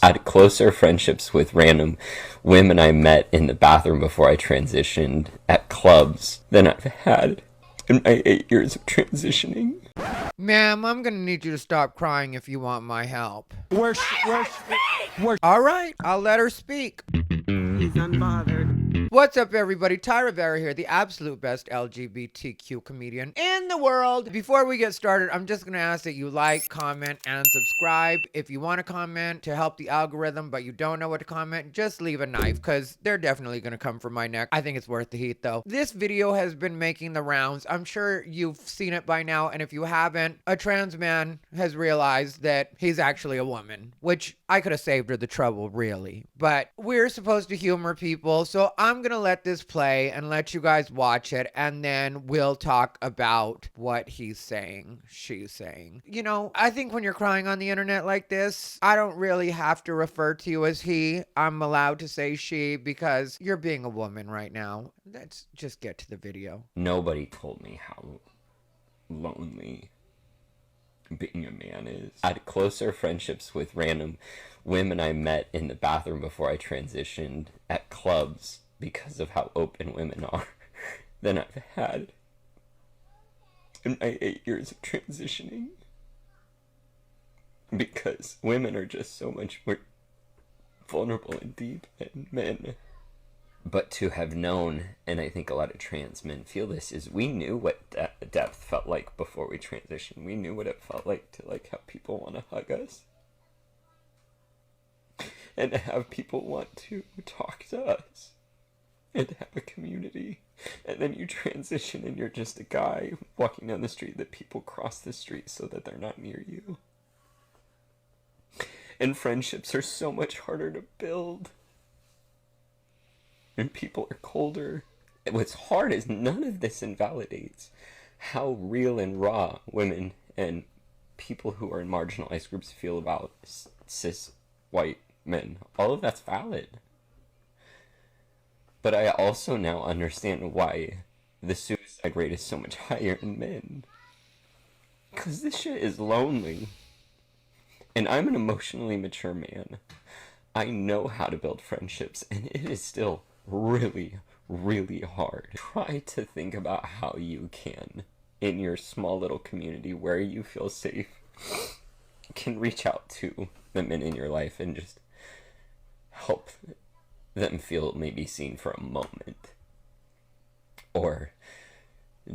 I had closer friendships with random women I met in the bathroom before I transitioned at clubs than I've had in my 8 years of transitioning. Ma'am, I'm gonna need you to stop crying if you want my help. All right, I'll let her speak. He's unbothered. What's up, everybody? Rivera here, the absolute best LGBTQ comedian in the world. Before we get started, I'm just gonna ask that you like, comment, and subscribe. If you want to comment to help the algorithm, but you don't know what to comment, just leave a knife, because they're definitely gonna come for my neck. I think it's worth the heat, though. This video has been making the rounds. I'm sure you've seen it by now, and if you haven't, a trans man has realized that he's actually a woman, which I could have saved her the trouble, really. But we're supposed to humor people, so I'm gonna let this play and let you guys watch it, and then we'll talk about what he's saying, she's saying. You know, I think when you're crying on the internet like this, I don't really have to refer to you as he. I'm allowed to say she because you're being a woman right now. Let's just get to the video. Nobody told me how lonely being a man is. I had closer friendships with random women I met in the bathroom before I transitioned at clubs because of how open women are than I've had in my 8 years of transitioning. Because women are just so much more vulnerable and deep than men. But to have known, and I think a lot of trans men feel this, is we knew what depth felt like before we transitioned. We knew what it felt like to have people want to hug us. And to have people want to talk to us. And to have a community. And then you transition and you're just a guy walking down the street that people cross the street so that they're not near you. And friendships are so much harder to build. And people are colder. What's hard is none of this invalidates how real and raw women and people who are in marginalized groups feel about cis white men. All of that's valid. But I also now understand why the suicide rate is so much higher in men. Because this shit is lonely. And I'm an emotionally mature man. I know how to build friendships, and it is still really, really hard. Try to think about how you can, in your small little community where you feel safe, can reach out to the men in your life and just help them feel maybe seen for a moment. Or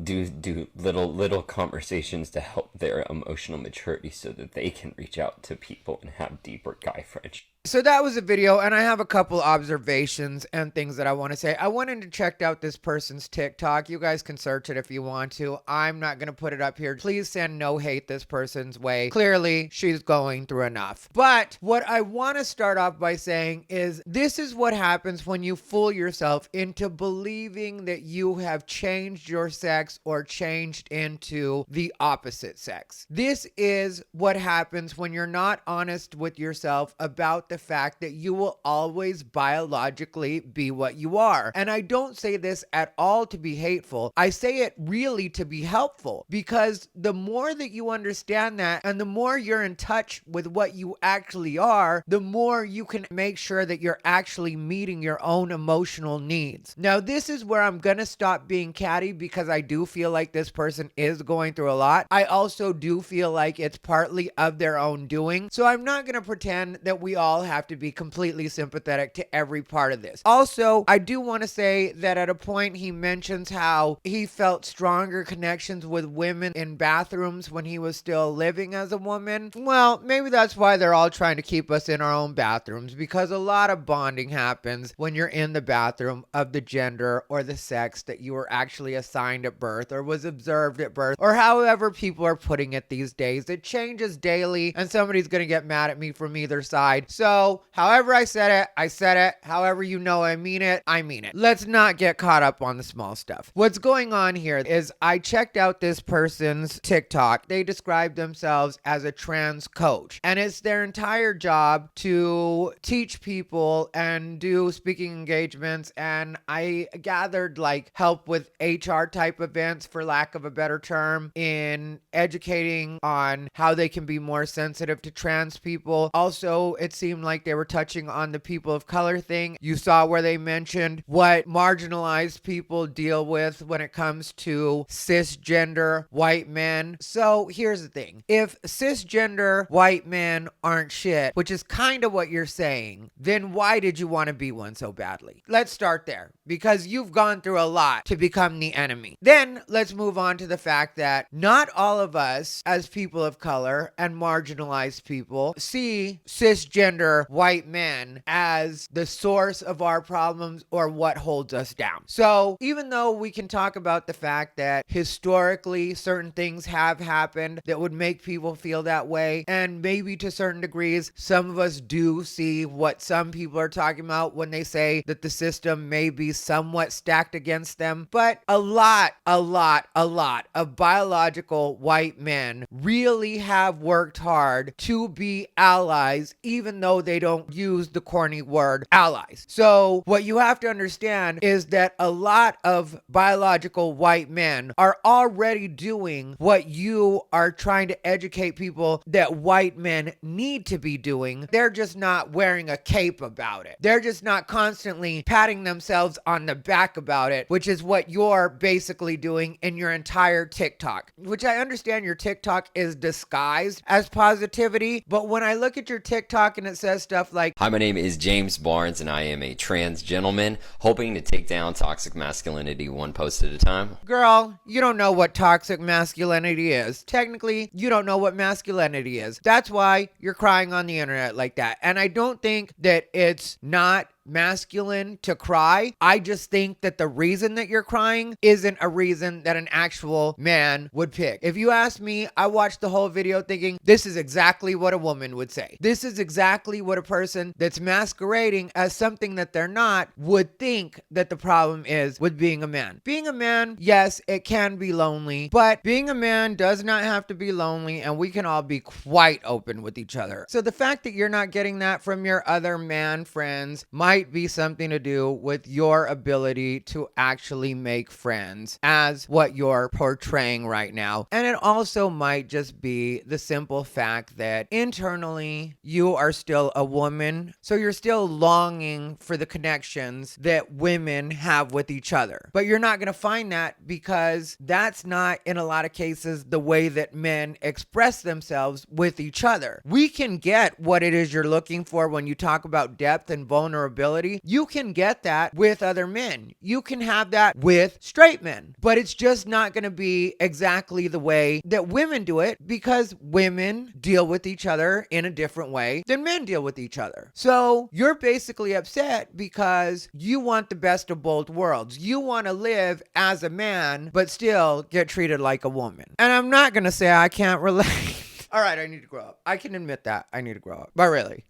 do little conversations to help their emotional maturity so that they can reach out to people and have deeper guy friendships. So that was a video, and I have a couple observations and things that I want to say. I went in to check out this person's TikTok. You guys can search it if you want to. I'm not going to put it up here. Please send no hate this person's way. Clearly, she's going through enough. But what I want to start off by saying is this is what happens when you fool yourself into believing that you have changed your sex or changed into the opposite sex. This is what happens when you're not honest with yourself about the fact that you will always biologically be what you are. And I don't say this at all to be hateful. I say it really to be helpful, because the more that you understand that and the more you're in touch with what you actually are, the more you can make sure that you're actually meeting your own emotional needs. Now, this is where I'm gonna stop being catty, because I do feel like this person is going through a lot. I also do feel like it's partly of their own doing. So I'm not gonna pretend that we all have to be completely sympathetic to every part of this. Also, I do want to say that at a point he mentions how he felt stronger connections with women in bathrooms when he was still living as a woman. Well, maybe that's why they're all trying to keep us in our own bathrooms, because a lot of bonding happens when you're in the bathroom of the gender or the sex that you were actually assigned at birth or was observed at birth, or however people are putting it these days. It changes daily, and somebody's going to get mad at me from either side. So, however I said it, I said it. However you know I mean it, I mean it. Let's not get caught up on the small stuff. What's going on here is I checked out this person's TikTok. They describe themselves as a trans coach, and it's their entire job to teach people and do speaking engagements, and I gathered help with HR type events, for lack of a better term, in educating on how they can be more sensitive to trans people. Also, it seemed seemed like they were touching on the people of color thing. You saw where they mentioned what marginalized people deal with when it comes to cisgender white men. So here's the thing. If cisgender white men aren't shit, which is kind of what you're saying, then why did you want to be one so badly? Let's start there, because you've gone through a lot to become the enemy. Then let's move on to the fact that not all of us as people of color and marginalized people see cisgender white men as the source of our problems or what holds us down. So even though we can talk about the fact that historically certain things have happened that would make people feel that way, and maybe to certain degrees some of us do see what some people are talking about when they say that the system may be somewhat stacked against them, but a lot of biological white men really have worked hard to be allies, even though they don't use the corny word allies. So what you have to understand is that a lot of biological white men are already doing what you are trying to educate people that white men need to be doing. They're just not wearing a cape about it. They're just not constantly patting themselves on the back about it, which is what you're basically doing in your entire TikTok, which I understand your TikTok is disguised as positivity. But when I look at your TikTok and it says stuff like, "Hi, my name is James Barnes and I am a trans gentleman hoping to take down toxic masculinity one post at a time." girl, you don't know what toxic masculinity is. Technically, you don't know what masculinity is. That's why you're crying on the internet like that. And I don't think that it's not masculine to cry. I just think that the reason that you're crying isn't a reason that an actual man would pick. If you ask me, I watched the whole video thinking this is exactly what a woman would say. This is exactly what a person that's masquerading as something that they're not would think that the problem is with being a man. Being a man, yes, it can be lonely, but being a man does not have to be lonely, and we can all be quite open with each other. So the fact that you're not getting that from your other man friends might be something to do with your ability to actually make friends as what you're portraying right now. And it also might just be the simple fact that internally you are still a woman, so you're still longing for the connections that women have with each other. But you're not going to find that because that's not, in a lot of cases, the way that men express themselves with each other. We can get what it is you're looking for when you talk about depth and vulnerability. You can get that with other men. You can have that with straight men, but it's just not going to be exactly the way that women do it, because women deal with each other in a different way than men deal with each other. So you're basically upset because you want the best of both worlds. You want to live as a man, but still get treated like a woman. And I'm not going to say I can't relate. All right, I need to grow up. I can admit that. I need to grow up. But really.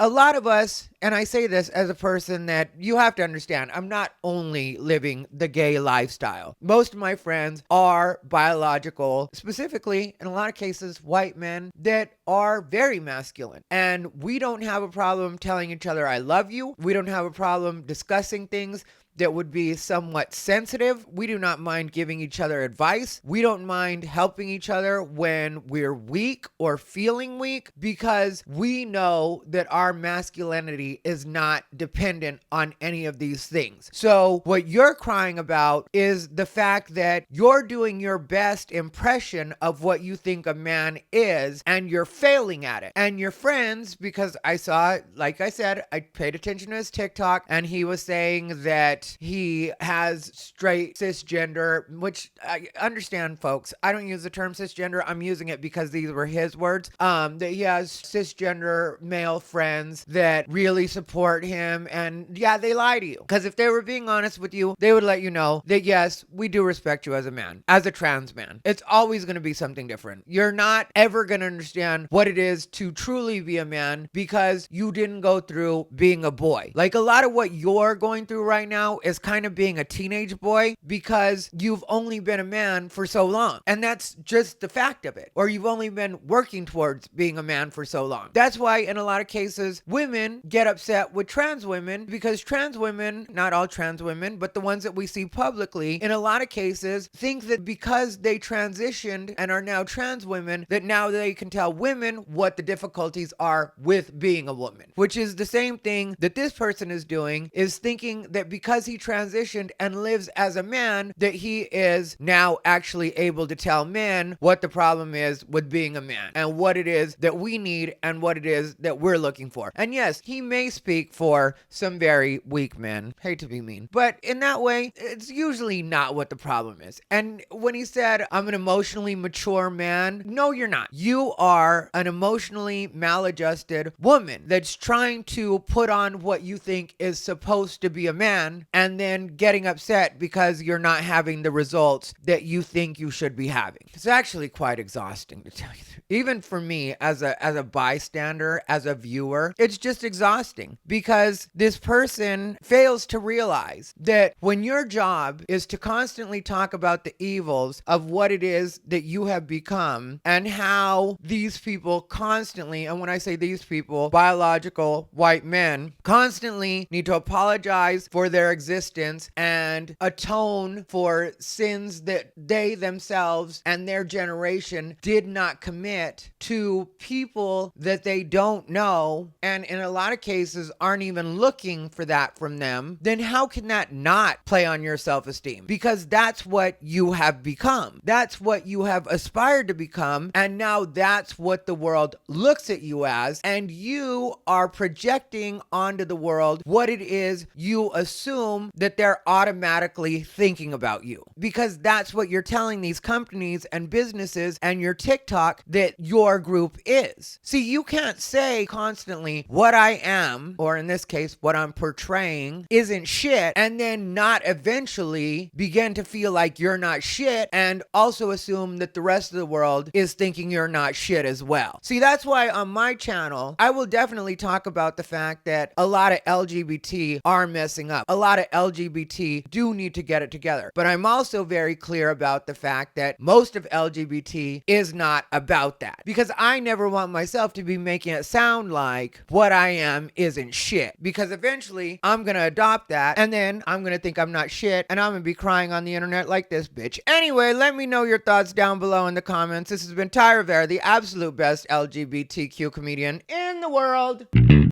A lot of us, and I say this as a person that you have to understand, I'm not only living the gay lifestyle. Most of my friends are biological, specifically, in a lot of cases, white men that are very masculine. And we don't have a problem telling each other, I love you. We don't have a problem discussing things that would be somewhat sensitive. We do not mind giving each other advice. We don't mind helping each other when we're weak or feeling weak, because we know that our masculinity is not dependent on any of these things. So what you're crying about is the fact that you're doing your best impression of what you think a man is, and you're failing at it. And your friends, because I saw, like I said, I paid attention to his TikTok, and he was saying that he has straight cisgender, which I understand, folks. I don't use the term cisgender. I'm using it because these were his words. That he has cisgender male friends that really support him. And yeah, they lie to you. Because if they were being honest with you, they would let you know that yes, we do respect you as a man, as a trans man. It's always going to be something different. You're not ever going to understand what it is to truly be a man because you didn't go through being a boy. Like a lot of what you're going through right now now is kind of being a teenage boy because you've only been a man for so long. And that's just the fact of it. Or you've only been working towards being a man for so long. That's why in a lot of cases, women get upset with trans women because trans women, not all trans women, but the ones that we see publicly, in a lot of cases, think that because they transitioned and are now trans women, that now they can tell women what the difficulties are with being a woman. Which is the same thing that this person is doing, is thinking that because he transitioned and lives as a man, that he is now actually able to tell men what the problem is with being a man and what it is that we need and what it is that we're looking for. And yes, he may speak for some very weak men. Hate to be mean. But in that way, it's usually not what the problem is. And when he said, I'm an emotionally mature man, no, you're not. You are an emotionally maladjusted woman that's trying to put on what you think is supposed to be a man and then getting upset because you're not having the results that you think you should be having. It's actually quite exhausting, to tell you the truth. Even for me as a bystander, as a viewer, it's just exhausting because this person fails to realize that when your job is to constantly talk about the evils of what it is that you have become and how these people constantly, and when I say these people, biological white men, constantly need to apologize for their existence and atone for sins that they themselves and their generation did not commit to people that they don't know, and in a lot of cases aren't even looking for that from them, then how can that not play on your self-esteem? Because that's what you have become. That's what you have aspired to become, and now that's what the world looks at you as, and you are projecting onto the world what it is you assume that they're automatically thinking about you. Because that's what you're telling these companies and businesses and your TikTok that your group is. See, you can't say constantly what I am, or in this case, what I'm portraying isn't shit, and then not eventually begin to feel like you're not shit and also assume that the rest of the world is thinking you're not shit as well. See, that's why on my channel, I will definitely talk about the fact that a lot of LGBT are messing up. A lot of LGBT do need to get it together. But I'm also very clear about the fact that most of LGBT is not about that. Because I never want myself to be making it sound like what I am isn't shit. Because eventually I'm going to adopt that and then I'm going to think I'm not shit and I'm going to be crying on the internet like this bitch. Anyway, let me know your thoughts down below in the comments. This has been Ty Rivera, the absolute best LGBTQ comedian in the world.